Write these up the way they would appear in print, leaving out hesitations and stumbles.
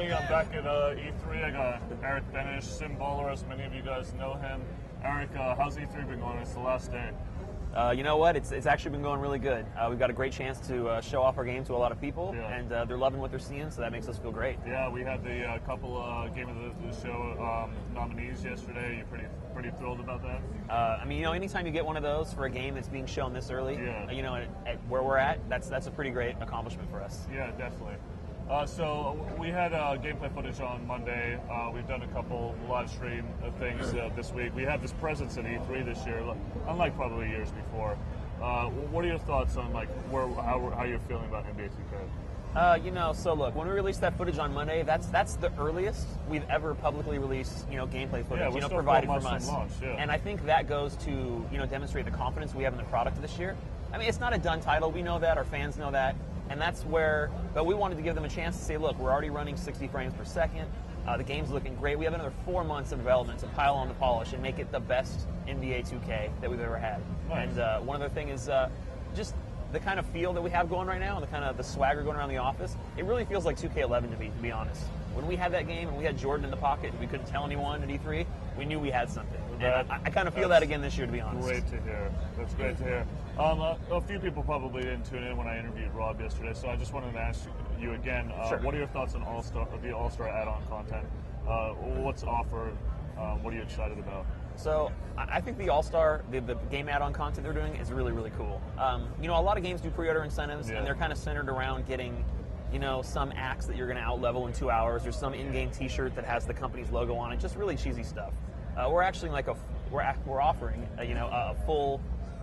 everybody. I'm back at E3. I got Erick Boenisch, Sim Baller, as many of you guys know him. Eric, how's E3 been going? It's the last day. You know what? It's actually been going really good. We've got a great chance to show off our game to a lot of people, and they're loving what they're seeing, so that makes us feel great. Yeah, we had the couple Game of the Show nominees yesterday. You're pretty thrilled about that? I mean, you know, anytime you get one of those for a game that's being shown this early, you know, at where we're at, that's a pretty great accomplishment for us. Yeah, definitely. So we had gameplay footage on Monday. We've done a couple live stream things this week. We have this presence at E3 this year, unlike probably years before. What are your thoughts on like how you're feeling about NBA 2K? You know, so look, when we released that footage on Monday, that's the earliest we've ever publicly released, you know, gameplay footage, you know, provided from us. Launch, and I think that goes to, you know, demonstrate the confidence we have in the product this year. I mean, it's not a done title. We know that. Our fans know that. And that's where, but we wanted to give them a chance to say, look, we're already running 60 frames per second. The game's looking great. We have another 4 months of development to pile on the polish and make it the best NBA 2K that we've ever had. Nice. And one other thing is just the kind of feel that we have going right now and the kind of the swagger going around the office. It really feels like 2K11 to me, to be honest. When we had that game and we had Jordan in the pocket and we couldn't tell anyone at E3, we knew we had something. And I kind of feel that again this year, to be honest. Great to hear. That's great to hear. A few people probably didn't tune in when I interviewed Rob yesterday, so I just wanted to ask you again, Sure. What are your thoughts on the All-Star add-on content? What's offered? What are you excited about? So I think the All-Star, the game add-on content they're doing is really, really cool. You know, a lot of games do pre-order incentives, and they're kind of centered around getting, you know, some axe that you're going to out-level in 2 hours, or some in-game T-shirt that has the company's logo on it, just really cheesy stuff. We're actually like we're offering you know, a full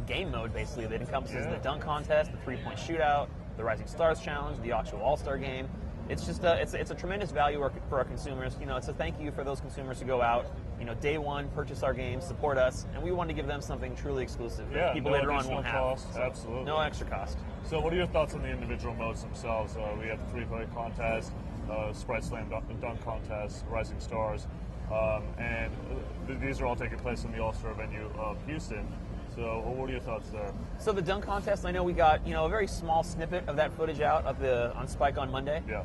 game mode basically that encompasses the dunk contest, the three-point shootout, the Rising Stars challenge, the actual All-Star game. It's just it's a tremendous value for our consumers. You know, it's a thank you for those consumers who go out, you know, day one, purchase our games, support us, and we want to give them something truly exclusive that people later on won't have. So absolutely. No extra cost. So what are your thoughts on the individual modes themselves? We have the three-point contest, Sprite Slam dunk contest, Rising Stars, and these are all taking place in the All-Star venue of Houston. So what are your thoughts there? So the dunk contest, I know we got, you know, a very small snippet of that footage out on Spike on Monday. Yeah.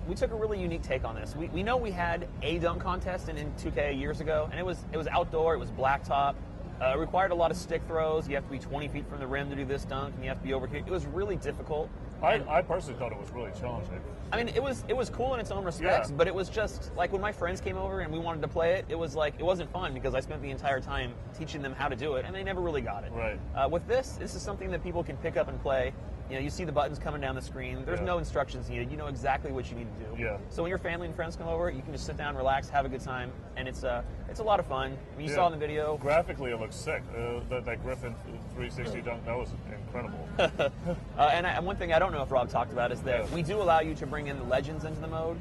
We took a really unique take on this. We know we had a dunk contest in 2K years ago, and it was outdoor, it was blacktop. It required a lot of stick throws. You have to be 20 feet from the rim to do this dunk, and you have to be over here. It was really difficult. I personally thought it was really challenging. I mean, it was cool in its own respects, but it was just like when my friends came over and we wanted to play it, it was like, it wasn't fun because I spent the entire time teaching them how to do it, and they never really got it. Right. With this is something that people can pick up and play. You know, you see the buttons coming down the screen. There's no instructions needed. You know exactly what you need to do. Yeah. So when your family and friends come over, you can just sit down, relax, have a good time, and it's a lot of fun. I mean, you saw in the video. Graphically, it looks sick. That Griffin 360 dunk, that was incredible. And one thing I don't know if Rob talked about is that we do allow you to bring in the legends into the mode.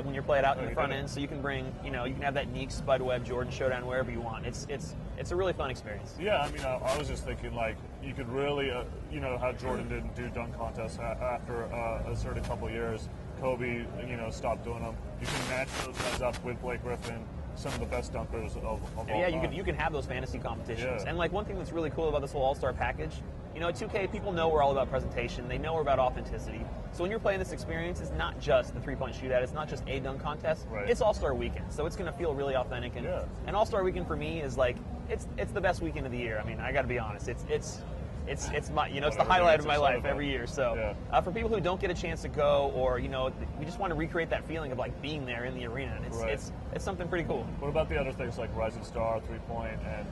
When you're playing out in the front end, so you can bring, you know, you can have that Neek, Spudweb, Jordan showdown wherever you want. It's a really fun experience. Yeah, I mean, I was just thinking like you could really, you know, how Jordan didn't do dunk contests after a certain couple of years. Kobe, you know, stopped doing them. You can match those guys up with Blake Griffin, some of the best dunkers of all time. You can have those fantasy competitions. And like one thing that's really cool about this whole All-Star package, you know, at 2K, people know we're all about presentation. They know we're about authenticity. So when you're playing this experience, it's not just the three-point shootout. It's not just a dunk contest. It's All-Star Weekend. So it's going to feel really authentic. And All-Star Weekend for me is like, it's the best weekend of the year. I mean, I got to be honest. It's my, you know, it's the highlight of my life every year. So for people who don't get a chance to go, or, you know, we just want to recreate that feeling of like being there in the arena. And it's something pretty cool. What about the other things like Rising Star, three-point, and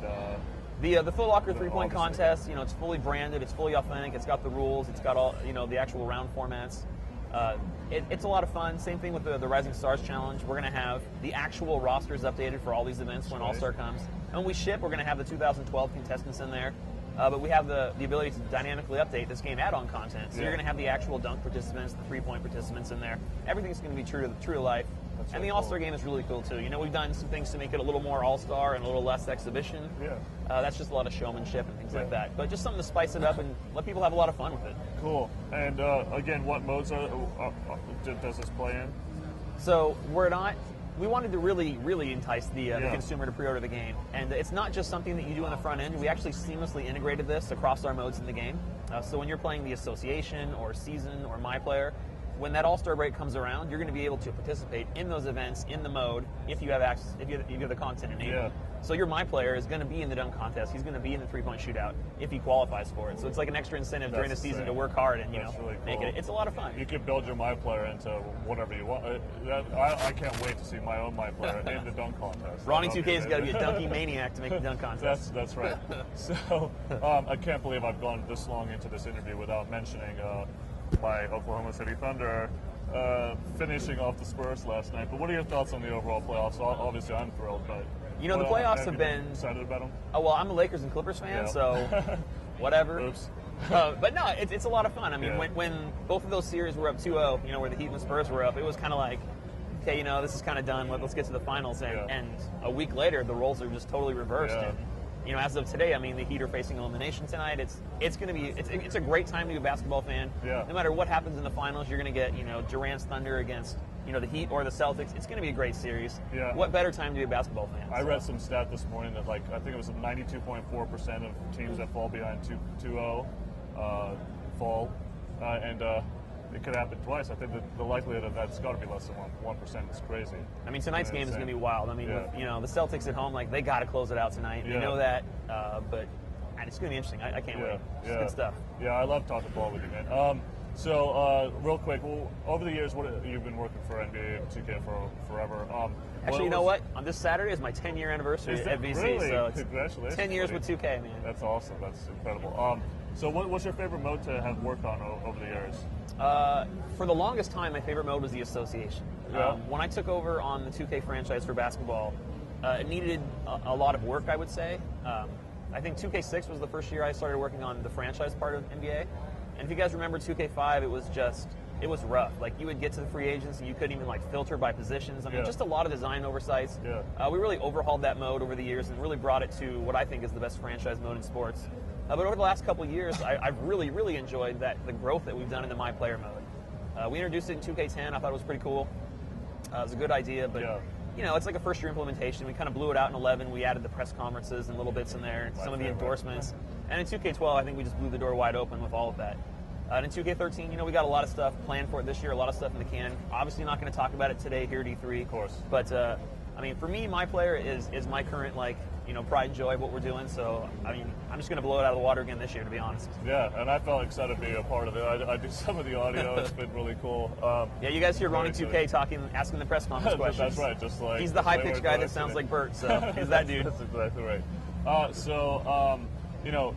the Footlocker three-point contest? You know, it's fully branded, it's fully authentic, it's got the rules, it's got all, you know, the actual round formats. It's a lot of fun. Same thing with the Rising Stars challenge. We're going to have the actual rosters updated for all these events when All-Star comes. And when we ship, we're going to have the 2012 contestants in there. But we have the ability to dynamically update this game add-on content. So you're going to have the actual dunk participants, the three-point participants in there. Everything's going to be true to life. And the All-Star game is really cool, too. You know, we've done some things to make it a little more All-Star and a little less exhibition. That's just a lot of showmanship and things like that. But just something to spice it up and let people have a lot of fun with it. Cool. And, again, what modes does this play in? So we wanted to really, really entice the consumer to pre-order the game. And it's not just something that you do on the front end. We actually seamlessly integrated this across our modes in the game. So when you're playing the Association or Season or My Player, when that All-Star break comes around, you're going to be able to participate in those events in the mode if you have access, if you have the content enabled. Yeah. So your My Player is going to be in the dunk contest. He's going to be in the three-point shootout if he qualifies for it. So it's like an extra incentive during the season to work hard and really make cool. it. It's a lot of fun. You can build your My Player into whatever you want. I can't wait to see my own My Player in the dunk contest. Ronnie 2K's got to be a dunky maniac to make the dunk contest. That's right. So I can't believe I've gone this long into this interview without mentioning my Oklahoma City Thunder finishing off the Spurs last night. But what are your thoughts on the overall playoffs? Obviously, I'm thrilled, but the playoffs have been excited about them. Oh well, I'm a Lakers and Clippers fan, so whatever. Oops. But no, it's a lot of fun. I mean, when both of those series were up 2-0, where the Heat and the Spurs were up, it was kind of like, okay, this is kind of done. Let's get to the finals. And a week later, the roles are just totally reversed. Yeah. And as of today, I mean, the Heat are facing elimination tonight. It's going to be it's a great time to be a basketball fan. Yeah. No matter what happens in the finals, you're going to get Durant's Thunder against the Heat or the Celtics. It's going to be a great series. Yeah. What better time to be a basketball fan? I read some stat this morning that I think it was 92.4% of teams that fall behind 2-0 fall, and it could happen twice. I think that the likelihood of that's got to be less than 1%. It's crazy. I mean, tonight's game is going to be wild. I mean, the Celtics at home, they got to close it out tonight. You know that, but it's going to be interesting. I can't wait. It's good stuff. Yeah, I love talking ball with you, man. So, real quick, over the years, you've been working for NBA 2K for forever. Actually, you know what? On this Saturday is my 10-year anniversary at VC. Really? So it's Congratulations. 10 years with 2K, man. That's awesome. That's incredible. So, what's your favorite mode to have worked on over the years? For the longest time, my favorite mode was the Association. Yeah. When I took over on the 2K franchise for basketball, it needed a lot of work, I would say. I think 2K6 was the first year I started working on the franchise part of NBA. And if you guys remember 2K5, it was rough. You would get to the free agents and you couldn't even filter by positions. I mean, just a lot of design oversights. Yeah. We really overhauled that mode over the years and really brought it to what I think is the best franchise mode in sports. But over the last couple of years, I've really, really enjoyed the growth that we've done in the My Player mode. We introduced it in 2K10. I thought it was pretty cool. It was a good idea, but it's like a first-year implementation. We kind of blew it out in 11. We added the press conferences and little bits in there, some of the endorsements. And in 2K12, I think we just blew the door wide open with all of that. And in 2K13, we got a lot of stuff planned for it this year, a lot of stuff in the can. Obviously not going to talk about it today here at E3. Of course. But, I mean, for me, My Player is my current, pride and joy of what we're doing. So, I mean, I'm just going to blow it out of the water again this year, to be honest. Yeah, and I felt excited to be a part of it. I do some of the audio. It's been really cool. Yeah, you guys hear Ronnie 2K asking the press conference questions. That's right. Just he's the high-pitched guy that sounds like Bert, so he's that dude. That's exactly right.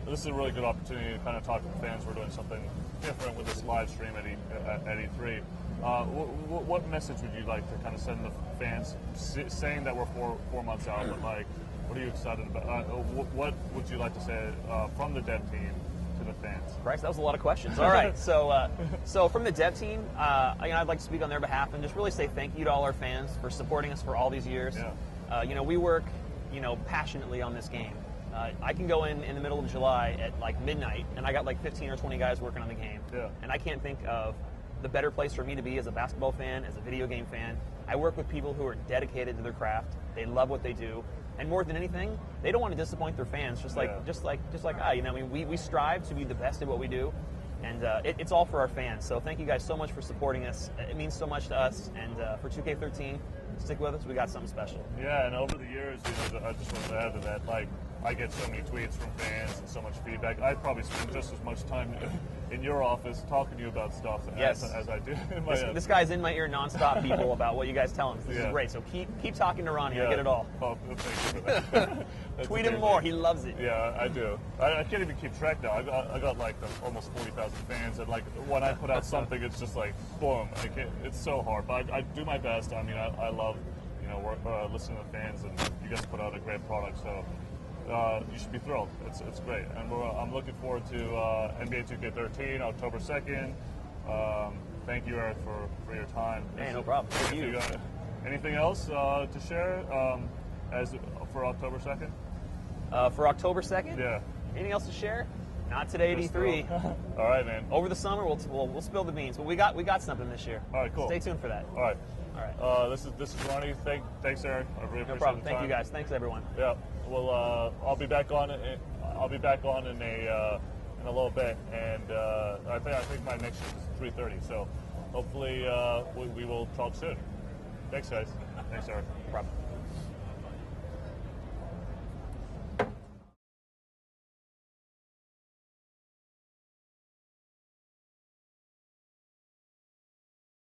This is a really good opportunity to kind of talk to the fans. We're doing something different with this live stream at E3. What message would you like to kind of send the fans, saying that we're four months out, but what are you excited about? What would you like to say from the dev team to the fans? Bryce, that was a lot of questions. All right, so from the dev team, I'd like to speak on their behalf and just really say thank you to all our fans for supporting us for all these years. Yeah. We work, passionately on this game. I can go in the middle of July at midnight, and I got 15 or 20 guys working on the game. Yeah. And I can't think of the better place for me to be as a basketball fan, as a video game fan. I work with people who are dedicated to their craft. They love what they do, and more than anything, they don't want to disappoint their fans. Just like we strive to be the best at what we do, and it's all for our fans. So thank you guys so much for supporting us. It means so much to us, and for 2K13, stick with us. We got something special. Yeah, and over the years, I just wanted to add to that, I get so many tweets from fans and so much feedback. I probably spend just as much time in your office talking to you about stuff as I do in my this guy's in my ear nonstop, people, about what you guys tell him. This is great. So keep talking to Ronnie. I get it all. Oh, thank you for that. Tweet him more. He loves it. Yeah, I do. I can't even keep track now. I got almost 40,000 fans, and when I put out something, it's just boom. It's so hard, but I do my best. I mean, I love listening to fans, and you guys put out a great product. So. You should be thrilled. It's great, and I'm looking forward to NBA 2K13 October 2nd. Thank you, Eric, for your time. Hey, no problem. Thank you. Anything else to share for October 2nd? For October 2nd? Yeah. Anything else to share? Not today at E3. All right, man. Over the summer, we'll spill the beans, but we got something this year. All right, cool. Stay tuned for that. All right. All right. This is Ronnie. Thanks, Eric. I really appreciate No problem. the time. Thank you, guys. Thanks, everyone. Yeah. Well, I'll be back on. I'll be back on in a little bit, and I think my next shift is 3:30. So hopefully we will talk soon. Thanks, guys. Thanks, Eric. No problem.